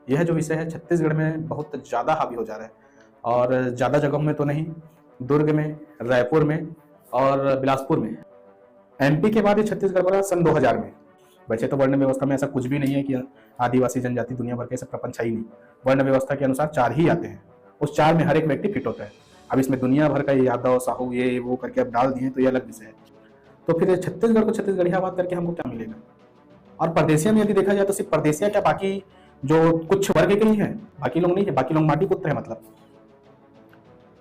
यह जो विषय है छत्तीसगढ़ में बहुत ज़्यादा हावी हो जा रहा है और ज़्यादा जगहों में तो नहीं, दुर्ग में, रायपुर में और बिलासपुर में। एमपी के बाद ये छत्तीसगढ़ बना सन 2000 में। वैसे तो वर्ण व्यवस्था में ऐसा कुछ भी नहीं है कि आदिवासी जनजाति दुनिया भर के ऐसे प्रपंच है ही नहीं। वर्ण व्यवस्था के अनुसार 4 ही आते हैं, उस 4 में हर एक व्यक्ति फिट होता है। अब इसमें दुनिया भर का ये यादव साहू ये वो करके अब डाल दिए तो ये अलग विषय है। तो फिर छत्तीसगढ़ को छत्तीसगढ़ियावाद करके हमको क्या मिलेगा? और परदेसिया में यदि देखा जाए तो सिर्फ परदेसिया क्या, बाकी जो कुछ वर्ग के ही हैं, बाकी लोग नहीं है, बाकी लोग माटी पुत्र है मतलब।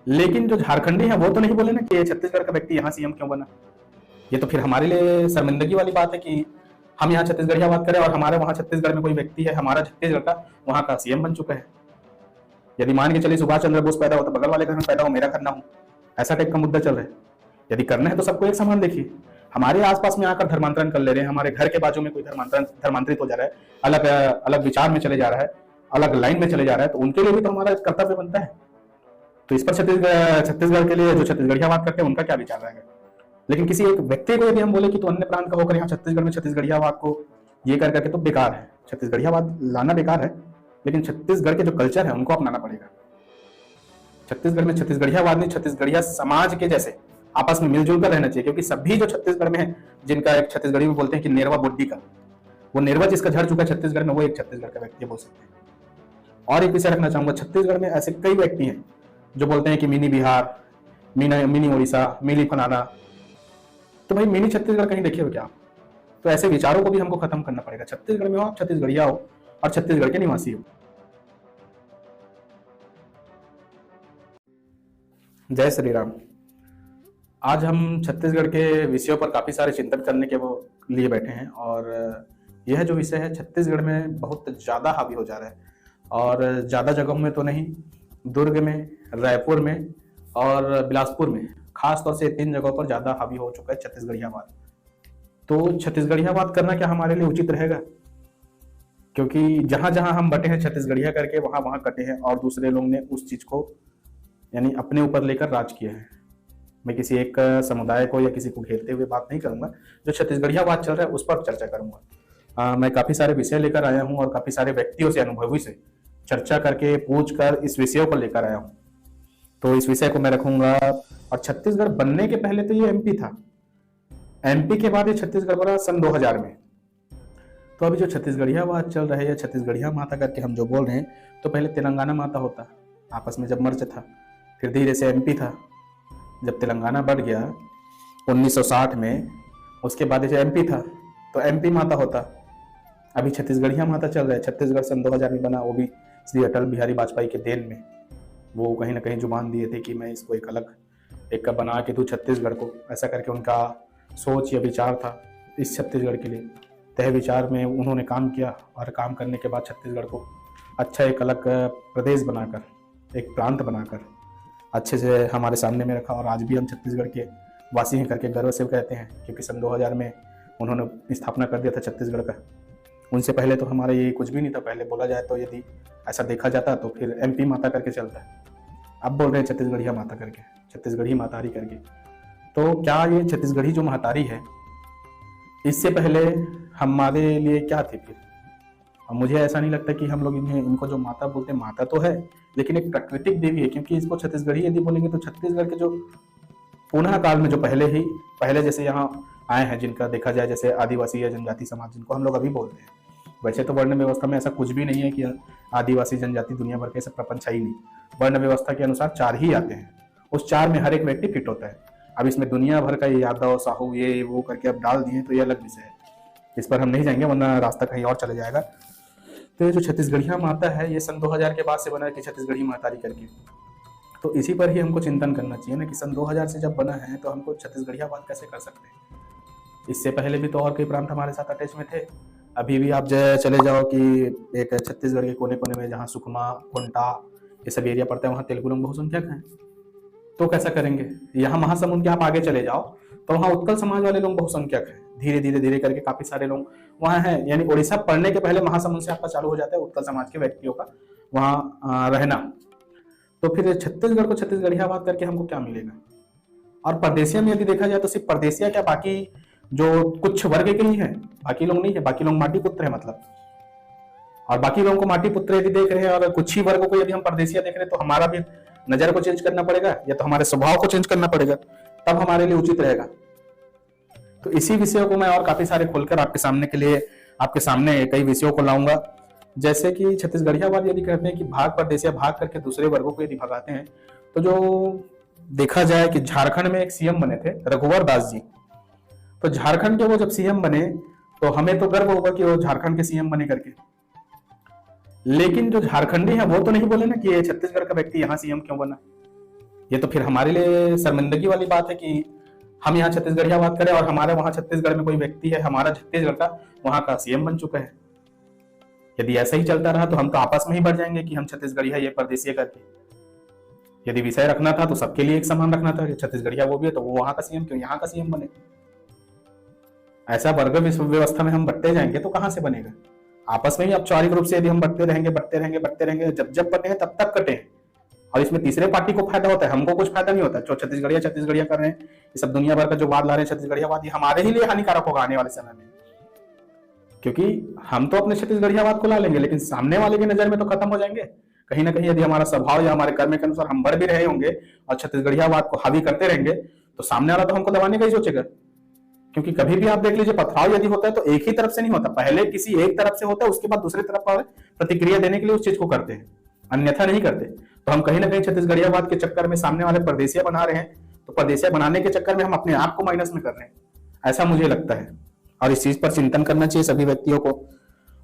लेकिन जो झारखंडी है वो तो नहीं बोले ना कि छत्तीसगढ़ का व्यक्ति यहाँ सीएम क्यों बना। ये तो फिर हमारे लिए शर्मिंदगी वाली बात है कि हम यहाँ छत्तीसगढ़ियावाद करें और हमारे वहाँ छत्तीसगढ़ में कोई व्यक्ति है हमारा छत्तीसगढ़ का वहाँ का सीएम बन चुका है। यदि मान के चलिए सुभाष चंद्र बोस पैदा हो तो बगल वाले घर में पैदा हो, मेरा घर ना हो, ऐसा टाइप का मुद्दा चल रहा है। यदि करना है तो सबको एक समान देखिए। हमारे आसपास में आकर धर्मांतरण कर ले रहे हैं, हमारे घर के बाजू में कोई धर्मांतरित हो जा रहा है, अलग अलग विचार में चले जा रहा है, अलग लाइन में चले जा रहा है, तो उनके लिए भी तो हमारा कर्तव्य बनता है। तो इस पर छत्तीसगढ़ के लिए जो छत्तीसगढ़ियावाद करते हैं उनका क्या विचार रहेगा। लेकिन किसी एक व्यक्ति को यदि हम बोले कि तो अन्य प्रांत का होकर यहाँ छत्तीसगढ़ में छत्तीसगढ़ियावाद को ये कर करके तो बेकार है, छत्तीसगढ़ियावाद लाना बेकार है, लेकिन छत्तीसगढ़ के जो कल्चर है उनको अपनाना पड़ेगा। छत्तीसगढ़ में छत्तीसगढ़ियावाद नहीं, छत्तीसगढ़िया समाज के जैसे आपस में मिलजुल कर रहना चाहिए। क्योंकि सभी जो छत्तीसगढ़ में है, जिनका एक छत्तीसगढ़ी में बोलते हैं कि नेरवा बुड्ढी का, वो नेरवा जिसका झड़ चुका है छत्तीसगढ़ में, वो एक छत्तीसगढ़ का व्यक्ति बोल सकते हैं। और एक विषय रखना चाहूंगा, छत्तीसगढ़ में ऐसे कई व्यक्ति हैं जो बोलते हैं कि mini Bihar, mini Orissa, mini फलाना। तो भाई मिनी छत्तीसगढ़ कहीं देखे हो क्या? तो ऐसे विचारों को भी हमको खत्म करना पड़ेगा। छत्तीसगढ़ में हो आप, छत्तीसगढ़िया हो और छत्तीसगढ़ के निवासी हो। जय श्री राम। आज हम छत्तीसगढ़ के विषयों पर काफी सारे चिंतन करने के वो लिए बैठे हैं और यह जो विषय है छत्तीसगढ़ में बहुत ज्यादा हावी हो जा रहा है और ज्यादा जगहों में तो नहीं, दुर्ग में, रायपुर में और बिलासपुर में, खास तौर से 3 जगहों पर ज्यादा हावी हो चुका है छत्तीसगढ़ियावाद। तो छत्तीसगढ़ियावाद करना क्या हमारे लिए उचित रहेगा? क्योंकि जहां जहां हम बटे हैं छत्तीसगढ़िया करके, वहां वहां कटे हैं और दूसरे लोग ने उस चीज को यानी अपने ऊपर लेकर राज किया है। मैं किसी एक समुदाय को या किसी को घेरते हुए बात नहीं करूंगा, जो छत्तीसगढ़ियावाद चल रहा है उस पर चर्चा करूंगा। मैं काफी सारे विषय लेकर आया हूं और काफी सारे व्यक्तियों से, अनुभवी से चर्चा करके पूछ कर इस विषयों को लेकर आया हूं। तो इस विषय को मैं रखूंगा। और छत्तीसगढ़ बनने के पहले तो ये एमपी था, एमपी के बाद ये छत्तीसगढ़ बना सन 2000 में। तो अभी जो छत्तीसगढ़ियावाद चल रहा है या छत्तीसगढ़िया माता करके हम जो बोल रहे हैं, तो पहले तेलंगाना माता होता, आपस में जब मर्ज था, फिर धीरे से एमपी था, जब तेलंगाना बढ़ गया 1960 में, उसके बाद जो एमपी था तो एमपी माता होता। अभी छत्तीसगढ़िया माता चल रहा है। छत्तीसगढ़ सन 2000 में बना, वो भी श्री अटल बिहारी वाजपेयी के देन में। वो कहीं ना कहीं जुबान दिए थे कि मैं इसको एक अलग एक का बना के दूं छत्तीसगढ़ को, ऐसा करके उनका सोच या विचार था इस छत्तीसगढ़ के लिए। तय विचार में उन्होंने काम किया और काम करने के बाद छत्तीसगढ़ को अच्छा एक अलग प्रदेश बनाकर, एक प्रांत बनाकर अच्छे से हमारे सामने में रखा। और आज भी हम छत्तीसगढ़ के वासी हैं करके गर्व से कहते हैं, क्योंकि सन 2000 में उन्होंने स्थापना कर दिया था छत्तीसगढ़ का। उनसे पहले तो हमारा ये कुछ भी नहीं था। पहले बोला जाए तो यदि ऐसा देखा जाता तो फिर एमपी माता करके चलता है। अब बोल रहे हैं छत्तीसगढ़िया माता करके, छत्तीसगढ़ी महतारी करके। तो क्या ये छत्तीसगढ़ी जो महतारी है, इससे पहले हमारे लिए क्या थी फिर? और मुझे ऐसा नहीं लगता कि हम लोग इनको जो माता बोलते हैं, माता तो है लेकिन एक प्राकृतिक देवी है। क्योंकि इसको छत्तीसगढ़ी यदि बोलेंगे तो छत्तीसगढ़ के जो पुनः काल में जो पहले जैसे यहाँ आए हैं, जिनका देखा जाए जैसे आदिवासी या जनजाति समाज, जिनको हम लोग अभी बोलते हैं। वैसे तो वर्ण व्यवस्था में ऐसा कुछ भी नहीं है कि आदिवासी जनजाति दुनिया भर के ऐसे प्रपंच है ही नहीं। वर्ण व्यवस्था के अनुसार 4 ही आते हैं, उस 4 में हर एक व्यक्ति फिट होता है। अब इसमें दुनिया भर का ये यादव साहू ये वो करके अब डाल दिए तो ये अलग विषय है, इस पर हम नहीं जाएंगे वरना रास्ता कहीं और चले जाएगा। तो ये जो छत्तीसगढ़िया माता है, ये सन 2000 के बाद से बना है कि छत्तीसगढ़ी महतारी करके। तो इसी पर ही हमको चिंतन करना चाहिए ना कि सन 2000 से जब बना है तो हमको छत्तीसगढ़ियावाद कैसे कर सकते हैं। इससे पहले भी तो और कई प्रांत हमारे साथ अटैच में थे। अभी भी आप चले जाओ कि एक छत्तीसगढ़ के कोने कोने में जहाँ सुकमा, कोंटा ये सब एरिया पड़ता है, वहाँ तेलुगु लोग बहुसंख्यक हैं। तो कैसा करेंगे? यहाँ महासमुंद के आप आगे चले जाओ तो वहाँ उत्कल समाज वाले लोग बहुसंख्यक हैं। धीरे धीरे करके काफी सारे लोग वहाँ हैं। यानी उड़ीसा पढ़ने के पहले महासमुंद से आपका चालू हो जाता है उत्कल समाज के व्यक्तियों का वहाँ रहना। तो फिर छत्तीसगढ़ को छत्तीसगढ़ियावाद करके हमको क्या मिलेगा? और परदेसिया में यदि देखा जाए तो सिर्फ परदेसिया क्या, बाकी जो कुछ वर्ग के ही हैं, बाकी लोग नहीं है, बाकी लोग माटी पुत्र है मतलब। और बाकी लोगों को माटी पुत्र यदि देख रहे हैं और कुछ ही वर्गों को यदि हम परदेशिया देख रहे हैं, तो हमारा भी नजर को चेंज करना पड़ेगा या तो हमारे स्वभाव को चेंज करना पड़ेगा, तब हमारे लिए उचित रहेगा। तो इसी विषयों को मैं और काफी सारे खोलकर आपके सामने कई विषयों को लाऊंगा। जैसे कि छत्तीसगढ़ियावाद यदि कहते हैं कि भाग परदेशिया भाग करके दूसरे वर्गों को यदि भगाते हैं, तो जो देखा जाए कि झारखंड में एक सीएम बने थे रघुवर दास जी, तो झारखंड के वो जब सीएम बने तो हमें तो गर्व होगा कि वो झारखंड के सीएम बने करके, लेकिन जो झारखंडी है वो तो नहीं बोले ना कि ये छत्तीसगढ़ का व्यक्ति यहाँ सीएम क्यों बना। ये तो फिर हमारे लिए शर्मिंदगी वाली बात है कि हम यहाँ छत्तीसगढ़िया बात करें और हमारे वहां छत्तीसगढ़ में कोई व्यक्ति है हमारा छत्तीसगढ़ का वहां का सीएम बन चुका है। यदि ऐसा ही चलता रहा तो हम तो आपस में ही बढ़ जाएंगे कि हम छत्तीसगढ़िया ये परदेशीय करके। यदि विषय रखना था तो सबके लिए एक समान रखना था कि छत्तीसगढ़िया वो भी है तो वो वहां का सीएम क्यों यहाँ का सीएम बने। ऐसा वर्ग व्यवस्था में हम बढ़ते जाएंगे तो कहां से बनेगा। आपस में ही औपचारिक रूप से यदि हम बढ़ते रहेंगे जब बटे हैं तब तक कटे हैं। और इसमें तीसरे पार्टी को फायदा होता है, हमको कुछ फायदा नहीं होता। जो छत्तीसगढ़िया कर रहे हैं, ये सब दुनिया भर का जो बात ला रहे हैं छत्तीसगढ़ियावाद, ये हमारे ही लिए हानिकारक होगा आने वाले समय में, क्योंकि हम तो अपने छत्तीसगढ़ियावाद को ला लेंगे लेकिन सामने वाले की नजर में तो खत्म हो जाएंगे। कहीं ना कहीं यदि हमारा स्वभाव या हमारे कर्म के अनुसार हम बढ़ भी रहे होंगे और छत्तीसगढ़ियावाद को हावी करते रहेंगे तो सामने वाला तो हमको दबाने का ही सोचेगा। क्योंकि कभी भी आप देख लीजिए, पथराव यदि होता है तो एक ही तरफ से नहीं होता, पहले किसी एक तरफ से होता है, उसके बाद दूसरी तरफ वाले प्रतिक्रिया देने के लिए उस चीज को करते हैं, अन्यथा नहीं करते। तो हम कहीं ना कहीं छत्तीसगढ़ियावाद के चक्कर में सामने वाले परदेशिया बना रहे हैं, तो परदेशिया बनाने के चक्कर में हम अपने आप को माइनस में कर रहे हैं, ऐसा मुझे लगता है। और इस चीज पर चिंतन करना चाहिए सभी व्यक्तियों को।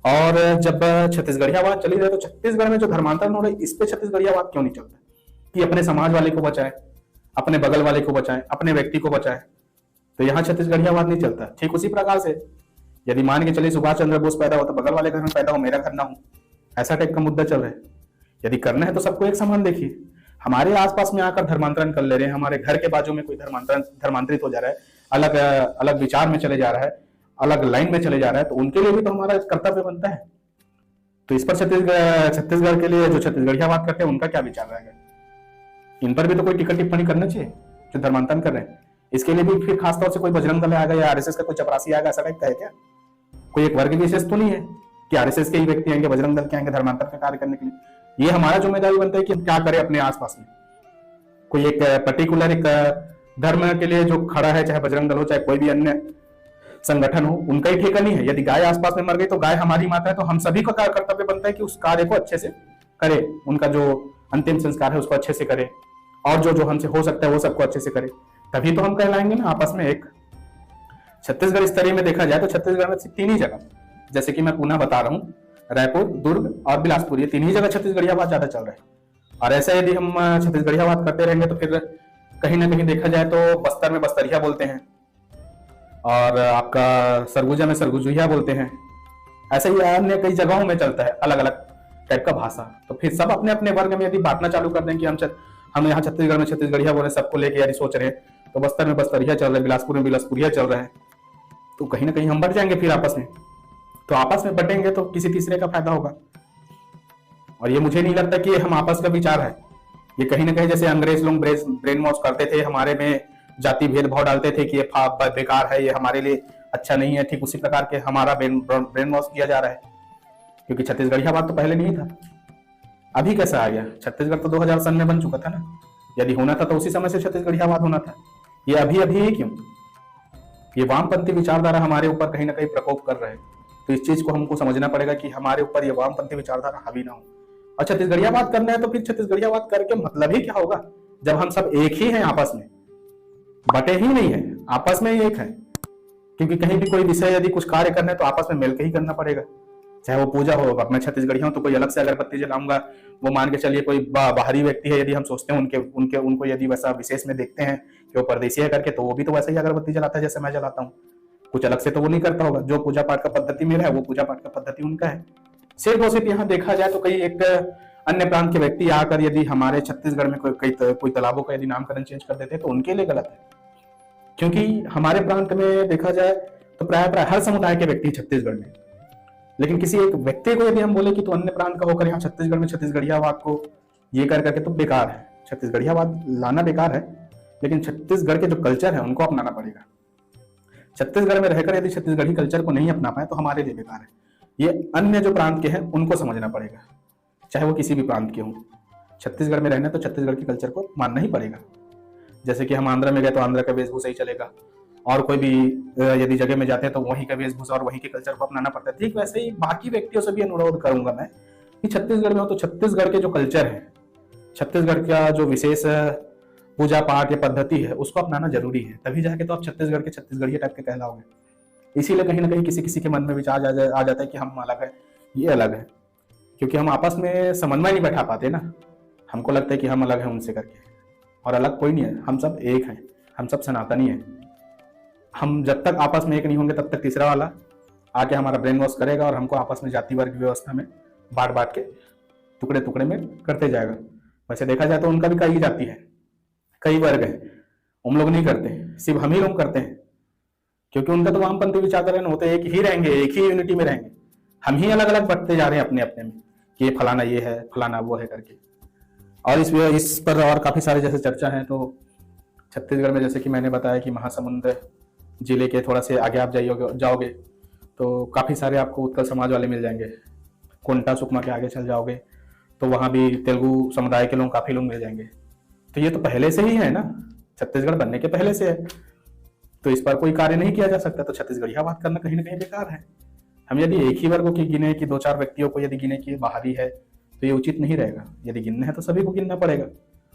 और जब छत्तीसगढ़ियावाद चली जाए तो छत्तीसगढ़ में जो धर्मांतरण हो रहा है, इस पे छत्तीसगढ़ियावाद क्यों नहीं चलता कि अपने समाज वाले को बचाए, अपने बगल वाले को बचाए, अपने व्यक्ति को बचाए। तो यहाँ छत्तीसगढ़ियावाद नहीं चलता। ठीक उसी प्रकार से यदि मान के चलिए सुभाष चंद्र बोस पैदा हो तो बगल वाले घर में पैदा हो, मेरा घर ना हो, ऐसा टाइप का मुद्दा चल रहा है। यदि करना है तो सबको एक समान देखिए। हमारे आसपास में आकर धर्मांतरण कर ले रहे हैं, हमारे घर के बाजू में कोई धर्मांतरित हो जा रहा है, अलग अलग विचार में चले जा रहा है, अलग लाइन में चले जा रहा है, तो उनके लिए भी तो हमारा कर्तव्य बनता है। तो इस पर छत्तीसगढ़ के लिए जो छत्तीसगढ़ियावाद करते हैं उनका क्या विचार रहेगा, इन पर भी तो कोई टिकट टिप्पणी करना चाहिए जो धर्मांतरण कर रहे हैं। इसके लिए भी फिर खासतौर से कोई बजरंग दल आएगा या आरएसएस का कोई चपरासी आएगा, ऐसा टाइप का है क्या? कोई एक वर्ग विशेष तो नहीं है कि आरएसएस के ही व्यक्ति आएंगे, बजरंग दल के आएंगे धर्मांतरण का कार्य करने के लिए। ये हमारा जिम्मेदारी बनता है कि हम क्या करें अपने आसपास में। कोई एक पर्टिकुलर एक धर्म के लिए जो खड़ा है, चाहे बजरंग दल हो चाहे कोई भी अन्य संगठन हो, उनका ही ठेका नहीं है। यदि गाय आसपास में मर गई तो गाय हमारी माता है, तो हम सभी का कर्तव्य बनता है कि उस कार्य को अच्छे से करे, उनका जो अंतिम संस्कार है उसको अच्छे से करे, और जो हमसे हो सकता है वो सबको अच्छे से करे, तभी तो हम कहलाएंगे ना आपस में एक। छत्तीसगढ़ स्तरीय में देखा जाए तो छत्तीसगढ़ में सिर्फ 3 ही जगह, जैसे कि मैं पुनः बता रहा हूँ, रायपुर, दुर्ग और बिलासपुर, ये 3 ही जगह छत्तीसगढ़ियावाद ज्यादा चल रहा है। और ऐसा यदि हम छत्तीसगढ़ियावाद करते रहेंगे तो फिर कहीं ना कहीं देखा जाए तो बस्तर में बस्तरिया बोलते हैं और आपका सरगुजा में सरगुजुया बोलते हैं। ऐसे ही अन्य कई जगहों में चलता है अलग अलग टाइप का भाषा। तो फिर सब अपने अपने वर्ग में यदि बांटना चालू कर दें कि हम यहाँ छत्तीसगढ़ में छत्तीसगढ़िया बोले, सबको लेके यदि सोच रहे हैं, तो बस्तर में बस्तरिया चल रहा है, बिलासपुर में बिलासपुरिया चल रहा है, तो कहीं ना कहीं हम बढ़ जाएंगे फिर आपस में। तो आपस में बढ़ेंगे तो किसी तीसरे का फायदा होगा। और ये मुझे नहीं लगता कि ये हम आपस का विचार है। ये कहीं ना कहीं जैसे अंग्रेज लोग ब्रेन वॉश करते थे, हमारे में जाति भेदभाव डालते थे कि ये बेकार है, ये हमारे लिए अच्छा नहीं है, ठीक उसी प्रकार के हमारा ब्रेन वॉश किया जा रहा है। क्योंकि छत्तीसगढ़ियावाद तो पहले नहीं था, अभी कैसा आ गया? छत्तीसगढ़ तो 2000 सन में बन चुका था ना। यदि होना था तो उसी समय से छत्तीसगढ़ियावाद होना था। ये अभी ही क्यों? ये वामपंथी विचारधारा हमारे ऊपर कहीं ना कहीं प्रकोप कर रहे हैं। तो इस चीज को हमको समझना पड़ेगा कि हमारे ऊपर ये वामपंथी विचारधारा हावी ना हो। और छत्तीसगढ़ियावाद करना है तो फिर छत्तीसगढ़ियावाद करके मतलब ही क्या होगा, जब हम सब एक ही हैं, आपस में बटे ही नहीं है, आपस में ही एक है। क्योंकि कहीं भी कोई विषय यदि कुछ कार्य करना है तो आपस में मिलकर ही करना पड़ेगा। चाहे वो पूजा हो, अब मैं छत्तीसगढ़िया हूं तो कोई अलग से अगरबत्ती जलाऊंगा, वो मान के चलिए कोई बाहरी व्यक्ति है, यदि हम सोचते हैं उनको यदि वैसा विशेष में देखते हैं कि वो परदेसी है करके, तो वो भी तो वैसा ही अगरबत्ती जलाता है जैसे मैं जलाता हूँ। कुछ अलग से तो वो नहीं करता होगा। जो पूजा पाठ का पद्धति मेरा है वो पूजा पाठ का पद्धति उनका है। सिर्फ और सिर्फ यहाँ देखा जाए तो कई एक अन्य प्रांत के व्यक्ति आकर यदि हमारे छत्तीसगढ़ में कोई तालाबों का यदि नामकरण चेंज कर देते तो उनके लिए गलत है। क्योंकि हमारे प्रांत में देखा जाए तो प्राय हर समुदाय के व्यक्ति छत्तीसगढ़ में, लेकिन किसी एक व्यक्ति को यदि हम बोले कि तो अन्य प्रांत का होकर यहाँ छत्तीसगढ़ में छत्तीसगढ़ियावाद को ये कर करके तो बेकार है। छत्तीसगढ़ियावाद लाना बेकार है, लेकिन छत्तीसगढ़ के जो कल्चर है उनको अपनाना पड़ेगा। छत्तीसगढ़ में रहकर यदि छत्तीसगढ़ी कल्चर को नहीं अपना पाए तो हमारे लिए बेकार है। ये अन्य जो प्रांत के हैं उनको समझना पड़ेगा, चाहे वो किसी भी प्रांत के हों। छत्तीसगढ़ में रहना तो छत्तीसगढ़ के कल्चर को मानना ही पड़ेगा। जैसे कि हम आंध्र में गए तो आंध्र का वेशभूषा ही चलेगा, और कोई भी यदि जगह में जाते हैं तो वहीं का वेशभूषा और वहीं के कल्चर को अपनाना पड़ता है। ठीक वैसे ही बाकी व्यक्तियों से भी अनुरोध करूंगा मैं कि छत्तीसगढ़ में हो तो छत्तीसगढ़ के जो कल्चर है, छत्तीसगढ़ का जो विशेष पूजा पाठ या पद्धति है उसको अपनाना जरूरी है, तभी जाके तो आप छत्तीसगढ़ के छत्तीसगढ़ी टाइप के कहलाओगे। इसीलिए कहीं ना कहीं किसी किसी के मन में विचार आ जाता है कि हम अलग है, ये अलग है, क्योंकि हम आपस में समन्वय नहीं बैठा पाते ना। हमको लगता है कि हम अलग हैं उनसे करके, और अलग कोई नहीं है, हम सब एक हैं, हम सब सनातनी हैं। हम जब तक आपस में एक नहीं होंगे तब तक तीसरा वाला आके हमारा ब्रेन वॉश करेगा और हमको आपस में जाति वर्ग व्यवस्था में बांट बांट के टुकड़े टुकड़े में करते जाएगा। वैसे देखा जाए तो उनका भी कई जाति है, कई वर्ग है, हम लोग नहीं करते, सिर्फ हम ही लोग करते हैं, क्योंकि उनका तो वामपंथी विचारधारा नहीं होते, एक ही रहेंगे, एक ही यूनिटी में रहेंगे। हम ही अलग अलग बढ़ते जा रहे हैं अपने अपने में कि ये फलाना ये है, फलाना वो है करके। और इस पर और काफी सारे जैसे चर्चा है। तो छत्तीसगढ़ में जैसे कि मैंने बताया कि महासमुंद जिले के थोड़ा से आगे आप जाओगे तो काफी सारे आपको उत्कल समाज वाले मिल जाएंगे। कोंटा सुकमा के आगे चल जाओगे तो वहां भी तेलुगु समुदाय के लोग काफी लोग मिल जाएंगे। तो ये तो पहले से ही है ना, छत्तीसगढ़ बनने के पहले से है, तो इस पर कोई कार्य नहीं किया जा सकता। तो छत्तीसगढ़िया बात करना कहीं ना कहीं बेकार है। हम यदि एक ही वर्ग की गिने कि 2-4 व्यक्तियों को यदि गिने कि बाहरी है तो ये उचित नहीं रहेगा। यदि गिनना है तो सभी को गिनना पड़ेगा,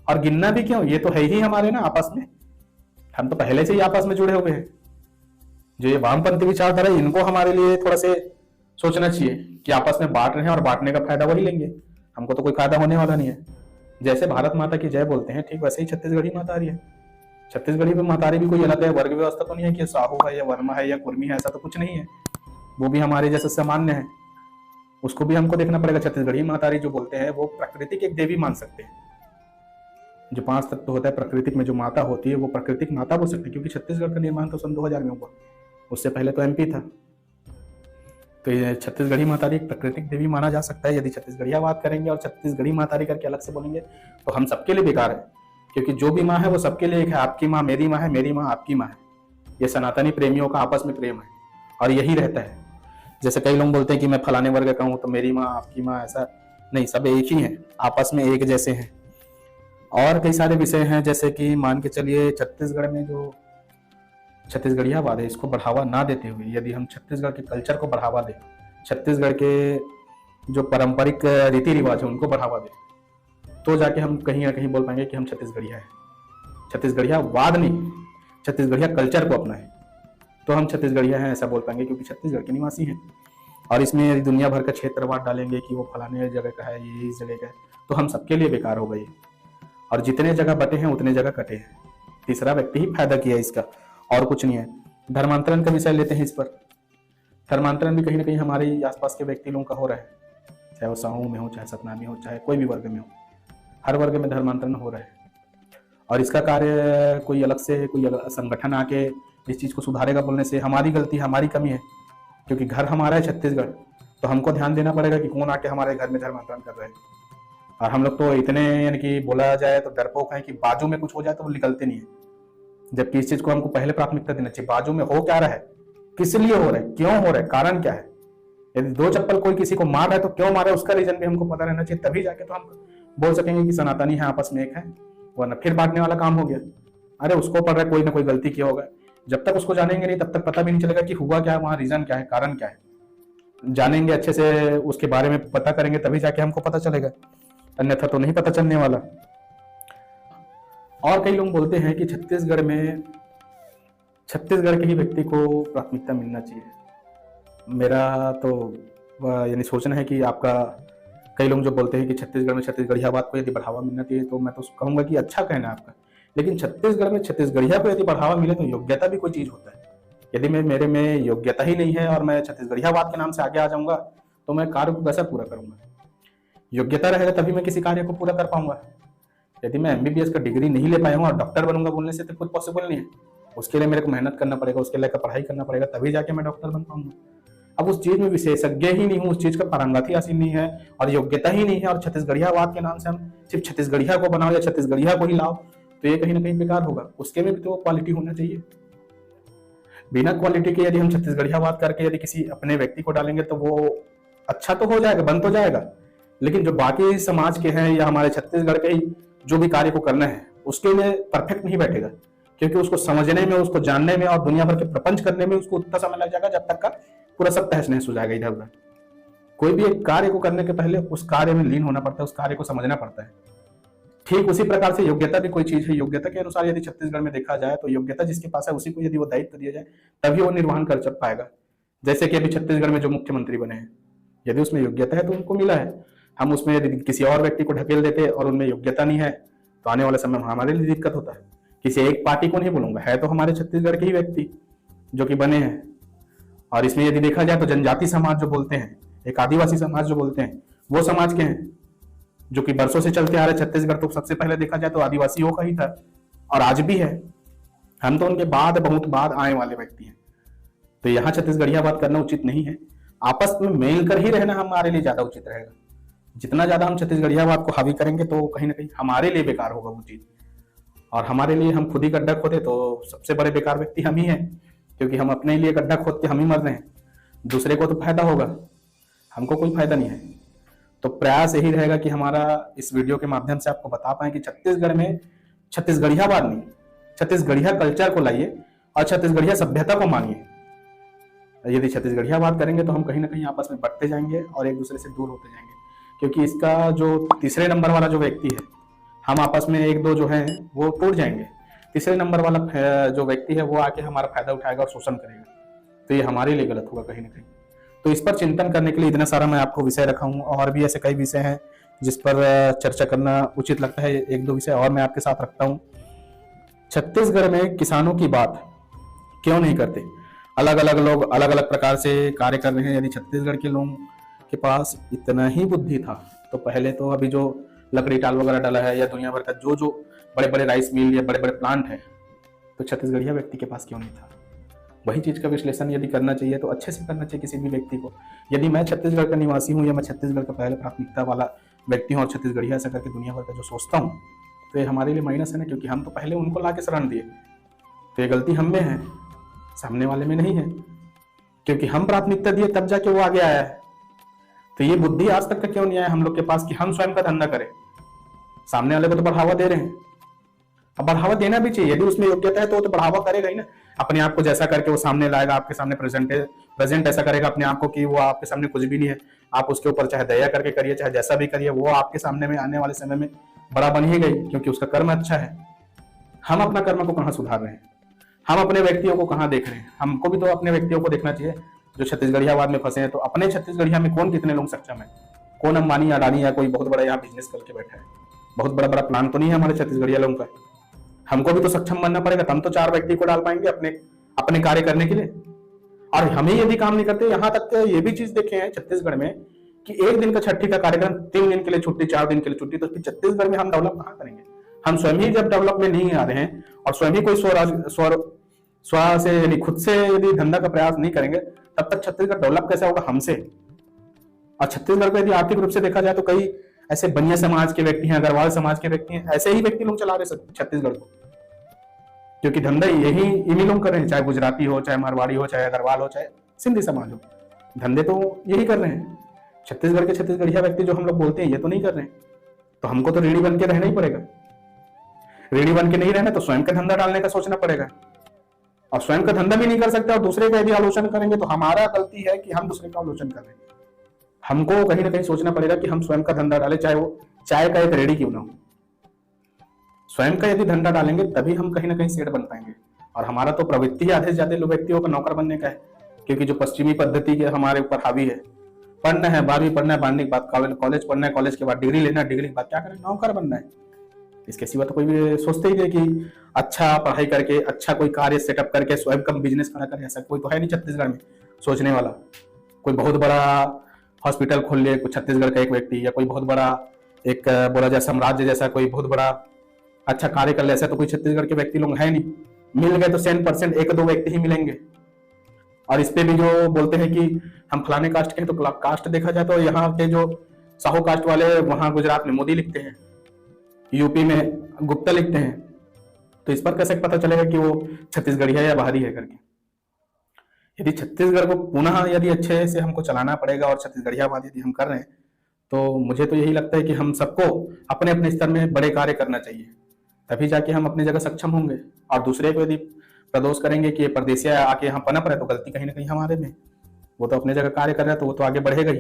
और गिनना भी क्यों, ये तो है ही हमारे ना आपस में, हम तो पहले से ही आपस में जुड़े हुए हैं। जो ये वामपंथी विचारधारा है इनको हमारे लिए थोड़ा से सोचना चाहिए कि आपस में बांट रहे हैं और बांटने का फायदा वही लेंगे, हमको तो कोई फायदा होने वाला नहीं है। जैसे भारत माता की जय बोलते हैं, ठीक वैसे ही छत्तीसगढ़ी महतारी है। छत्तीसगढ़ी में महतारी भी कोई अलग है, वर्ग व्यवस्था तो नहीं है कि साहू है या वर्मा है या कुर्मी है, ऐसा तो कुछ नहीं है। वो भी हमारे जैसे सामान्य है, उसको भी हमको देखना पड़ेगा। छत्तीसगढ़ी महतारी जो बोलते हैं वो प्राकृतिक एक देवी मान सकते हैं। जो 5 तत्व होता है प्राकृतिक में, जो माता होती है वो प्राकृतिक माता बोल सकते हैं, क्योंकि छत्तीसगढ़ का निर्माण तो सन 2000 में हुआ, उससे पहले तो एमपी था। तो ये छत्तीसगढ़ी महतारी एक प्राकृतिक देवी माना जा सकता है। यदि छत्तीसगढ़िया बात करेंगे और छत्तीसगढ़ी महतारी करके अलग से बोलेंगे तो हम सबके लिए बेकार है, क्योंकि जो भी माँ है वो सबके लिए एक है। आपकी माँ मेरी माँ है, मेरी माँ आपकी माँ है। ये सनातनी प्रेमियों का आपस में प्रेम है और यही रहता है। जैसे कई लोग बोलते हैं कि मैं फलाने वर्ग का हूँ तो मेरी माँ आपकी माँ, ऐसा नहीं, सब एक ही हैं, आपस में एक जैसे हैं। और कई सारे विषय हैं, जैसे कि मान के चलिए छत्तीसगढ़ में जो छत्तीसगढ़ियावाद है इसको बढ़ावा ना देते हुए यदि हम छत्तीसगढ़ के कल्चर को बढ़ावा दें, छत्तीसगढ़ के जो पारंपरिक रीति रिवाज है उनको बढ़ावा दें, तो जाके हम कहीं ना कहीं बोल पाएंगे कि हम छत्तीसगढ़िया है। छत्तीसगढ़ियावाद नहीं, छत्तीसगढ़िया कल्चर को अपनाएं तो हम छत्तीसगढ़िया हैं ऐसा बोल पाएंगे, क्योंकि छत्तीसगढ़ के निवासी हैं। और इसमें यदि दुनिया भर का क्षेत्रवाद डालेंगे कि वो फलाने जगह का है, ये इस जगह का है, तो हम सबके लिए बेकार हो गई। और जितने जगह बटे हैं उतने जगह कटे हैं, तीसरा व्यक्ति ही फायदा किया इसका, और कुछ नहीं है। धर्मांतरण का विषय लेते हैं। इस पर धर्मांतरण भी कहीं ना कहीं हमारे आसपास के व्यक्ति लोगों का हो रहा है, चाहे वो साहू में हो, चाहे सतनामी हो, चाहे कोई भी वर्ग में हो, हर वर्ग में धर्मांतरण हो रहा है। और इसका कार्य कोई अलग से कोई संगठन आके इस चीज़ को सुधारेगा बोलने से हमारी गलती, हमारी कमी है, क्योंकि घर हमारा है छत्तीसगढ़, तो हमको ध्यान देना पड़ेगा कि कौन आके हमारे घर में धर्मांतरण कर रहे हैं। और हम लोग तो इतने यानी कि बोला जाए तो डरपोक हैं कि बाजू में कुछ हो जाए तो वो निकलते नहीं है, जबकि इस चीज को हमको पहले प्राथमिकता देना चाहिए। बाजू में हो क्या रहा है, किस लिए हो रहा है, क्यों हो रहा है, कारण क्या है। यदि 2 चप्पल कोई किसी को मार रहा है तो क्यों मार रहा है उसका रीजन भी हमको पता रहना चाहिए, तभी जाके तो हम बोल सकेंगे कि सनातनी है, आपस में एक है। वरना फिर बांटने वाला काम हो गया। अरे उसको पड़ रहा है, कोई ना कोई गलती किया होगा, जब तक उसको जानेंगे नहीं तब तक पता भी नहीं चलेगा कि हुआ क्या है, वहाँ रीजन क्या है, कारण क्या है। जानेंगे अच्छे से, उसके बारे में पता करेंगे तभी जाके हमको पता चलेगा, अन्यथा तो नहीं पता चलने वाला। और कई लोग बोलते हैं कि छत्तीसगढ़ में छत्तीसगढ़ के ही व्यक्ति को प्राथमिकता मिलना चाहिए। मेरा तो यानी सोचना है कि आपका, कई लोग जो बोलते हैं कि छत्तीसगढ़ में छत्तीसगढ़ियावाद को यदि बढ़ावा मिलना चाहिए, तो मैं तो कहूँगा कि अच्छा कहना है आपका, लेकिन छत्तीसगढ़ में छत्तीसगढ़िया को यदि बढ़ावा मिले तो योग्यता भी कोई चीज़ होता है। यदि मेरे में योग्यता ही नहीं है और मैं छत्तीसगढ़ियावाद के नाम से आगे आ जाऊँगा तो मैं कार्य को कैसे पूरा करूँगा। योग्यता रहेगा तभी मैं किसी कार्य को पूरा कर पाऊंगा। यदि मैं एमबीबीएस का डिग्री नहीं ले पाया हूँ और डॉक्टर बनूंगा बोलने से तो कुछ पॉसिबल नहीं है। उसके लिए मेरे को मेहनत करना पड़ेगा, उसके लिए पढ़ाई करना पड़ेगा, तभी जाके मैं डॉक्टर बन पाऊंगा। अब उस चीज में विशेषज्ञ ही नहीं हूँ, उस चीज का पारंगत हासिल नहीं है और योग्यता ही नहीं है, और छत्तीसगढ़ियावाद के नाम से हम सिर्फ छत्तीसगढ़िया को बनाओ या छत्तीसगढ़िया को ही लाओ, तो ये कहीं ना कहीं बेकार होगा। उसके में भी तो क्वालिटी होना चाहिए। बिना क्वालिटी के यदि हम छत्तीसगढ़ियावाद करके यदि किसी अपने व्यक्ति को डालेंगे तो वो अच्छा तो हो जाएगा, बन तो जाएगा, लेकिन जो बाकी समाज के हैं या हमारे छत्तीसगढ़ के ही जो भी कार्य को करना है उसके लिए परफेक्ट नहीं बैठेगा, क्योंकि उसको समझने में, उसको जानने में और दुनिया भर के प्रपंच करने में उसको उतना समय लग जाएगा जब तक का पूरा सब तहस नहस हो जाएगा इधर उधर। कोई भी एक कार्य को करने के पहले उस कार्य में लीन होना पड़ता है, उस कार्य को समझना पड़ता है। ठीक उसी प्रकार से योग्यता भी कोई चीज है। योग्यता के अनुसार यदि छत्तीसगढ़ में देखा जाए तो योग्यता जिसके पास है उसी को यदि वो दायित्व दिया जाए तभी वो निर्वहन कर पाएगा। जैसे कि अभी छत्तीसगढ़ में जो मुख्यमंत्री बने हैं, यदि उसमें योग्यता है तो उनको मिला है। हम उसमें यदि किसी और व्यक्ति को ढकेल देते और उनमें योग्यता नहीं है तो आने वाले समय में हमारे लिए दिक्कत होता है। किसी एक पार्टी को नहीं बोलूंगा, है तो हमारे छत्तीसगढ़ के ही व्यक्ति जो कि बने हैं। और इसमें यदि देखा जाए तो जनजाति समाज जो बोलते हैं, एक आदिवासी समाज जो बोलते हैं, वो समाज के हैं जो कि बरसों से चलते आ रहे। छत्तीसगढ़ तो सबसे पहले देखा जाए तो आदिवासियों का ही था और आज भी है। हम तो उनके बाद, बहुत बाद आने वाले व्यक्ति हैं। तो यहाँ छत्तीसगढ़िया बात करना उचित नहीं है। आपस में मिल कर ही रहना हमारे लिए ज्यादा उचित रहेगा। जितना ज्यादा हम छत्तीसगढ़िया बात को हावी करेंगे तो कहीं ना कहीं हमारे लिए बेकार होगा वो चीज, और हमारे लिए हम खुद ही गड्ढा खोदे तो सबसे बड़े बेकार व्यक्ति हम ही हैं, क्योंकि हम अपने लिए गड्ढा खोद के हम ही मर रहे हैं। दूसरे को तो फायदा होगा, हमको कोई फायदा नहीं है। तो प्रयास यही रहेगा कि हमारा इस वीडियो के माध्यम से आपको बता पाए कि छत्तीसगढ़ में छत्तीसगढ़िया बात नहीं, छत्तीसगढ़िया कल्चर को लाइए और छत्तीसगढ़िया सभ्यता को मानिए। यदि छत्तीसगढ़िया बात करेंगे तो हम कहीं ना कहीं आपस में बढ़ते जाएंगे और एक दूसरे से दूर होते जाएंगे, क्योंकि इसका जो तीसरे नंबर वाला जो व्यक्ति है, हम आपस में एक दो जो है वो टूट जाएंगे। तीसरे नंबर वाला जो व्यक्ति है वो आके हमारा फायदा उठाएगा और शोषण करेगा, तो ये हमारे लिए गलत होगा कहीं ना कहीं। तो इस पर चिंतन करने के लिए इतना सारा मैं आपको विषय रखा हूँ, और भी ऐसे कई विषय हैं जिस पर चर्चा करना उचित लगता है। एक दो विषय और मैं आपके साथ रखता हूँ। छत्तीसगढ़ में किसानों की बात क्यों नहीं करते? अलग अलग लोग अलग अलग प्रकार से कार्य कर रहे हैं। यदि छत्तीसगढ़ के लोगों के पास इतना ही बुद्धि था तो पहले तो अभी जो लकड़ी टाल वगैरह डाला है या दुनिया भर का जो जो बड़े बड़े राइस मिल या बड़े बड़े प्लांट है, तो छत्तीसगढ़िया व्यक्ति के पास क्यों नहीं था? वही चीज का विश्लेषण यदि करना चाहिए तो अच्छे से करना चाहिए किसी भी व्यक्ति को। यदि मैं छत्तीसगढ़ का निवासी हूँ या मैं छत्तीसगढ़ का पहले प्राथमिकता वाला व्यक्ति हूँ और छत्तीसगढ़िया ऐसा करके दुनिया भर का जो सोचता हूँ, तो ये हमारे लिए माइनस है ना, क्योंकि हम तो पहले उनको ला के शरण दिए। तो ये गलती हम में है, सामने वाले में नहीं है, क्योंकि हम प्राथमिकता दिए तब जाके वो आगे आया है। तो ये बुद्धि आज तक का क्यों नहीं आया हम लोग के पास कि हम स्वयं का धंधा करें? सामने वाले को तो बढ़ावा दे रहे हैं, अब बढ़ावा देना भी चाहिए। यदि उसमें योग्यता है तो वो तो बढ़ावा करेगा ही ना। अपने आप को जैसा करके वो सामने लाएगा, आपके सामने प्रेजेंट ऐसा करेगा अपने आप को कि वो आपके सामने कुछ भी नहीं है। आप उसके ऊपर चाहे दया करके करिए, चाहे जैसा भी करिए, वो आपके सामने में आने वाले समय में बड़ा बन ही गई, क्योंकि उसका कर्म अच्छा है। हम अपना कर्म को कहाँ सुधार रहे हैं? हम अपने व्यक्तियों को कहाँ देख रहे हैं? हमको भी तो अपने व्यक्तियों को देखना चाहिए जो छत्तीसगढ़ियावाद में फंसे हैं। तो अपने छत्तीसगढ़िया में कौन कितने लोग सक्षम है? कौन अंबानी अडानी या कोई बहुत बड़ा यहाँ बिजनेस करके बैठा है? बहुत बड़ा बड़ा प्लान तो नहीं है हमारे छत्तीसगढ़िया लोगों का। हमको भी तो सक्षम बनना पड़ेगा, तब तो 4 व्यक्ति को डाल पाएंगे अपने कार्य करने के लिए। और हम ही यदि काम नहीं करते, यहाँ तक ये भी चीज देखे हैं छत्तीसगढ़ में कि 1 दिन का छठी का कार्यक्रम 3 दिन के लिए छुट्टी, 4 दिन के लिए छुट्टी। तो फिर छत्तीसगढ़ में हम डेवलप कहाँ करेंगे? हम स्वयं ही जब डेवलप में नहीं आ रहे हैं और स्वयं ही कोई स्व से यानी खुद से यदि धंधा का प्रयास नहीं करेंगे, तब तक छत्तीसगढ़ डेवलप कैसे होगा? हमसे। और छत्तीसगढ़ को यदि आर्थिक रूप से देखा जाए तो कई ऐसे बनिया समाज के व्यक्ति हैं, अग्रवाल समाज के व्यक्ति हैं, ऐसे ही व्यक्ति लोग चला रहे छत्तीसगढ़ को, क्योंकि धंधा यही इन्हीं लोग कर रहे हैं। चाहे गुजराती हो, चाहे मारवाड़ी हो, चाहे अग्रवाल हो, चाहे सिंधी समाज हो, धंधे तो यही कर रहे हैं। छत्तीसगढ़ के छत्तीसगढ़िया व्यक्ति जो हम लोग बोलते हैं ये तो नहीं कर रहे हैं। तो हमको तो रीढ़ी बन के रहना ही पड़ेगा। रीढ़ी बन के नहीं रहना तो स्वयं का धंधा डालने का सोचना पड़ेगा। और स्वयं का धंधा भी नहीं कर सकते और दूसरे का यदि आलोचना करेंगे तो हमारा गलती है कि हम दूसरे का आलोचना कर रहे हैं। हमको कहीं ना कहीं सोचना पड़ेगा कि हम स्वयं का धंधा डालें, चाहे वो चाय का एक रेडी क्यों ना हो। स्वयं का यदि धंधा डालेंगे तभी हम कहीं ना कहीं सेठ बन पाएंगे। और हमारा तो प्रवृत्ति ही आधे से ज्यादा व्यक्तियों का नौकर बनने का है, क्योंकि जो पश्चिमी पद्धति के हमारे ऊपर हावी है। पढ़ना है, 12वीं पढ़ना है, 12वीं के बाद कॉलेज पढ़ना है, कॉलेज के बाद डिग्री लेना है, डिग्री के बाद क्या करना है? नौकर बनना है। इसके सिवा तो कोई भी सोचते ही नहीं कि अच्छा पढ़ाई करके अच्छा कोई कार्य सेटअप करके स्वयं का बिजनेस खड़ा करे। ऐसा कोई तो है नहीं छत्तीसगढ़ में सोचने वाला। कोई बहुत बड़ा हॉस्पिटल खोल ले कोई छत्तीसगढ़ का एक व्यक्ति, या कोई बहुत बड़ा एक बोला जाए साम्राज्य जैसा कोई बहुत बड़ा अच्छा कार्य कर ले, ऐसा तो कोई छत्तीसगढ़ के व्यक्ति लोग है नहीं। मिल गए तो 100% 1-2 व्यक्ति ही मिलेंगे। और इस पे भी जो बोलते हैं कि हम फलाने कास्ट के हैं, तो कास्ट देखा जाए तो यहाँ के जो साहू कास्ट वाले वहां गुजरात में मोदी लिखते हैं, यूपी में गुप्ता लिखते हैं। तो इस पर कैसे पता चलेगा कि वो छत्तीसगढ़िया या बाहरी है करके? यदि छत्तीसगढ़ को पुनः यदि अच्छे से हमको चलाना पड़ेगा और छत्तीसगढ़ियावाद यदि हम कर रहे हैं, तो मुझे तो यही लगता है कि हम सबको अपने अपने स्तर में बड़े कार्य करना चाहिए, तभी जाके हम अपनी जगह सक्षम होंगे। और दूसरे को यदि प्रदोष करेंगे कि ये परदेसिया आके यहाँ पनप रहे, तो गलती कहीं ना कहीं हमारे में। वो तो अपने जगह कार्य कर रहा है तो वो तो आगे बढ़ेगा ही।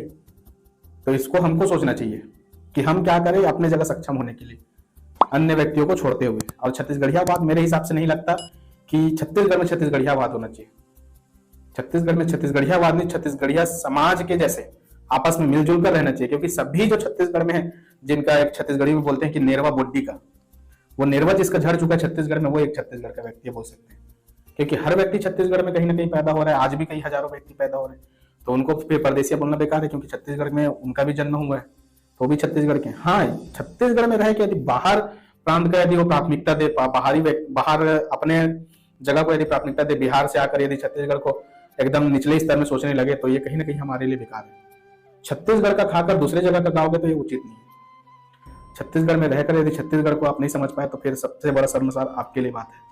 तो इसको हमको सोचना चाहिए कि हम क्या करें अपने जगह सक्षम होने के लिए, अन्य व्यक्तियों को छोड़ते हुए। और छत्तीसगढ़ियावाद मेरे हिसाब से नहीं लगता कि छत्तीसगढ़ में छत्तीसगढ़ियावाद होना चाहिए। छत्तीसगढ़ में छत्तीसगढ़ियावाद नहीं, छत्तीसगढ़िया समाज के जैसे आपस में मिलजुल कर रहना चाहिए। क्योंकि सभी जो छत्तीसगढ़ में है, जिनका एक छत्तीसगढ़ी में बोलते हैं कि नेरवा बोड्डी का, वो नेरवा जिसका झड़ चुका है छत्तीसगढ़ में, वो एक छत्तीसगढ़ का व्यक्ति बोल सकते हैं। क्योंकि हर व्यक्ति छत्तीसगढ़ में कहीं ना कहीं पैदा हो रहा है, आज भी कई हजारों व्यक्ति पैदा हो रहे हैं। तो उनको फिर परदेसिया बोलना बेकार है, क्योंकि छत्तीसगढ़ में उनका भी जन्म हुआ है, तो भी छत्तीसगढ़ के। हाँ, छत्तीसगढ़ में रह के यदि बाहर प्रांत का यदि वो प्राथमिकता दे, बाहर अपने जगह को यदि प्राथमिकता दे, बिहार से आकर यदि छत्तीसगढ़ को एकदम निचले स्तर में सोचने लगे, तो ये कहीं ना कहीं हमारे लिए बेकार है। छत्तीसगढ़ का खाकर दूसरे जगह का खाओगे तो ये उचित नहीं है। छत्तीसगढ़ में रहकर यदि छत्तीसगढ़ को आप नहीं समझ पाए, तो फिर सबसे बड़ा शर्मसार आपके लिए बात है।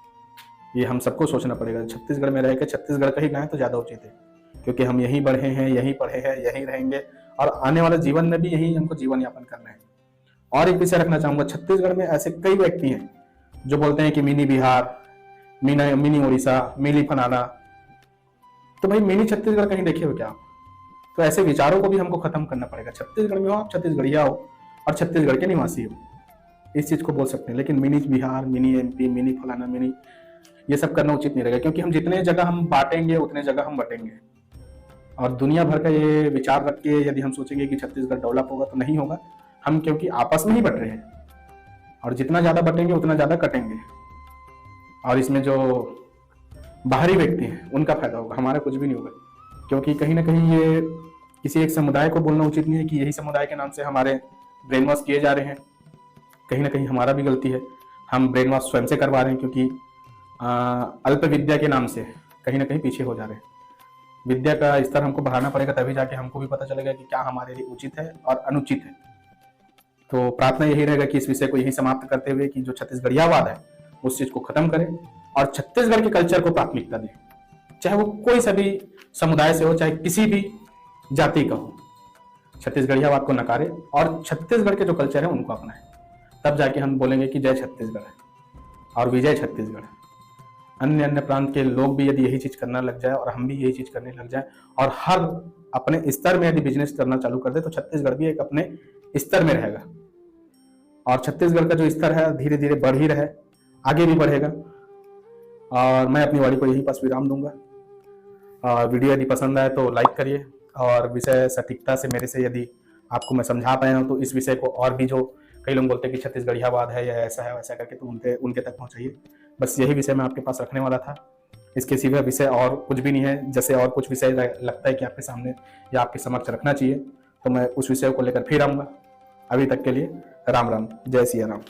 ये हम सबको सोचना पड़ेगा। छत्तीसगढ़ में रहकर छत्तीसगढ़ का ही गाएं तो ज्यादा उचित है, क्योंकि हम यहीं बढ़े हैं, यहीं पढ़े हैं, यहीं रहेंगे, और आने वाले जीवन में भी यही हमको जीवन यापन करना है। और एक विषय रखना चाहूंगा, छत्तीसगढ़ में ऐसे कई व्यक्ति हैं जो बोलते हैं कि mini Bihar, mini Orissa, mini फलाना। तो भाई मिनी छत्तीसगढ़ कहीं देखे हो क्या आप? तो ऐसे विचारों को भी हमको खत्म करना पड़ेगा। छत्तीसगढ़ में हो आप, छत्तीसगढ़िया हो और छत्तीसगढ़ के निवासी हो, इस चीज को बोल सकते हैं। लेकिन mini Bihar, mini MP, mini फलाना, मिनी, ये सब करना उचित नहीं रहेगा। क्योंकि हम जितने जगह हम बांटेंगे उतने जगह हम बटेंगे। और दुनिया भर का ये विचार रख के यदि हम सोचेंगे कि छत्तीसगढ़ डेवलप होगा, तो नहीं होगा। हम क्योंकि आपस में ही बट रहे हैं, और जितना ज्यादा बटेंगे उतना ज्यादा कटेंगे, और इसमें जो बाहरी व्यक्ति हैं उनका फायदा होगा, हमारा कुछ भी नहीं होगा। क्योंकि कहीं ना कहीं ये किसी एक समुदाय को बोलना उचित नहीं है कि यही समुदाय के नाम से हमारे ब्रेन वॉश किए जा रहे हैं। कहीं ना कहीं हमारा भी गलती है, हम ब्रेन वॉश स्वयं से करवा रहे हैं। क्योंकि अल्प विद्या के नाम से कहीं ना कहीं पीछे हो जा रहे हैं। विद्या का स्तर हमको बढ़ाना पड़ेगा, तभी जाके हमको भी पता चलेगा कि क्या हमारे लिए उचित है और अनुचित है। तो प्रार्थना यही रहेगा कि इस विषय को यही समाप्त करते हुए कि जो छत्तीसगढ़ियावाद है उस चीज को खत्म करें और छत्तीसगढ़ के कल्चर को प्राथमिकता दें, चाहे वो कोई सा भी समुदाय से हो, चाहे किसी भी जाति का हो। छत्तीसगढ़ियावाद को नकारे और छत्तीसगढ़ के जो कल्चर है उनको अपनाएं, तब जाके हम बोलेंगे कि जय छत्तीसगढ़ है और विजय छत्तीसगढ़ है। अन्य प्रांत के लोग भी यदि यही चीज करना लग जाए और हम भी यही चीज करने लग जाए, और हर अपने स्तर में यदि बिजनेस करना चालू कर दे, तो छत्तीसगढ़ भी एक अपने स्तर में रहेगा। और छत्तीसगढ़ का जो स्तर है धीरे धीरे बढ़ ही रहा है, आगे भी बढ़ेगा। और मैं अपनी वाणी को यही पास विराम दूंगा। और वीडियो यदि पसंद आए तो लाइक करिए, और विषय सटीकता से मेरे से यदि आपको मैं समझा पाया हूँ, तो इस विषय को और भी, जो कई लोग बोलते हैं कि छत्तीसगढ़ियावाद है या ऐसा है वैसा करके, तो उनके तक पहुँचाइए। बस यही विषय मैं आपके पास रखने वाला था। इसके सिवा विषय और कुछ भी नहीं है। जैसे और कुछ विषय लगता है कि आपके सामने या आपके समक्ष रखना चाहिए, तो मैं उस विषय को लेकर फिर आऊँगा। अभी तक के लिए राम राम, जय सिया राम।